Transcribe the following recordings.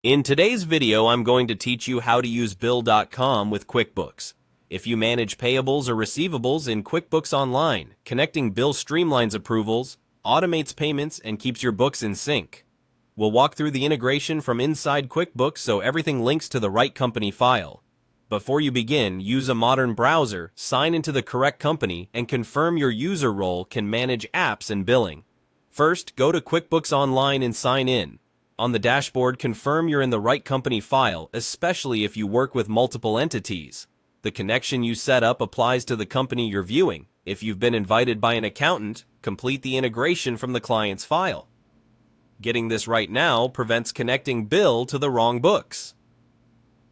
In today's video, I'm going to teach you how to use Bill.com with QuickBooks. If you manage payables or receivables in QuickBooks Online, connecting Bill streamlines approvals, automates payments, and keeps your books in sync. We'll walk through the integration from inside QuickBooks so everything links to the right company file. Before you begin, use a modern browser, sign into the correct company, and confirm your user role can manage apps and billing. First, go to QuickBooks Online and sign in. On the dashboard, confirm you're in the right company file, especially if you work with multiple entities. The connection you set up applies to the company you're viewing. If you've been invited by an accountant, complete the integration from the client's file. Getting this right now prevents connecting Bill to the wrong books.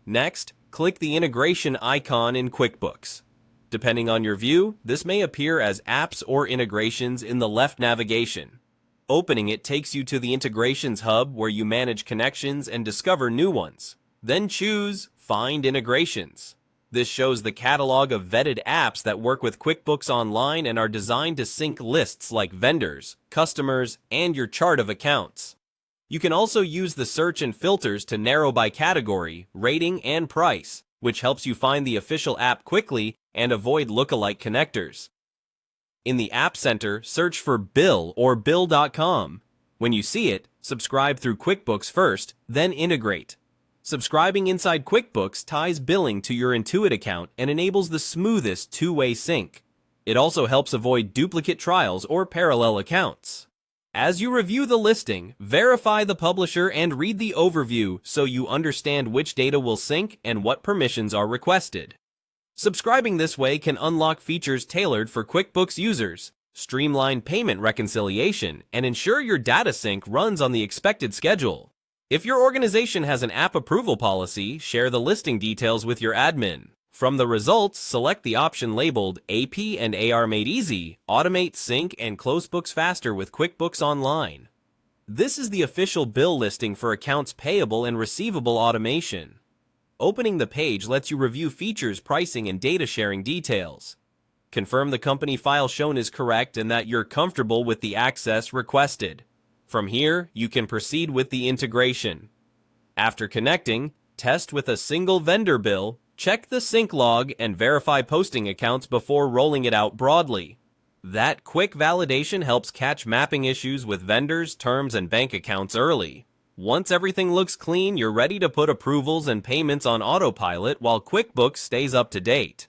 Next, click the integration icon in QuickBooks. Depending on your view, this may appear as apps or integrations in the left navigation. Opening it takes you to the Integrations hub where you manage connections and discover new ones. Then choose Find Integrations. This shows the catalog of vetted apps that work with QuickBooks Online and are designed to sync lists like vendors, customers, and your chart of accounts. You can also use the search and filters to narrow by category, rating, and price, which helps you find the official app quickly and avoid lookalike connectors. In the App Center, search for Bill or Bill.com. When you see it, subscribe through QuickBooks first, then integrate. Subscribing inside QuickBooks ties billing to your Intuit account and enables the smoothest two-way sync. It also helps avoid duplicate trials or parallel accounts. As you review the listing, verify the publisher and read the overview so you understand which data will sync and what permissions are requested. Subscribing this way can unlock features tailored for QuickBooks users, streamline payment reconciliation, and ensure your data sync runs on the expected schedule. If your organization has an app approval policy, share the listing details with your admin. From the results, select the option labeled AP and AR Made Easy, automate, sync, and close books faster with QuickBooks Online. This is the official bill listing for accounts payable and receivable automation. Opening the page lets you review features, pricing, and data sharing details. Confirm the company file shown is correct and that you're comfortable with the access requested. From here, you can proceed with the integration. After connecting, test with a single vendor bill, check the sync log, and verify posting accounts before rolling it out broadly. That quick validation helps catch mapping issues with vendors, terms, and bank accounts early. Once everything looks clean, you're ready to put approvals and payments on autopilot while QuickBooks stays up to date.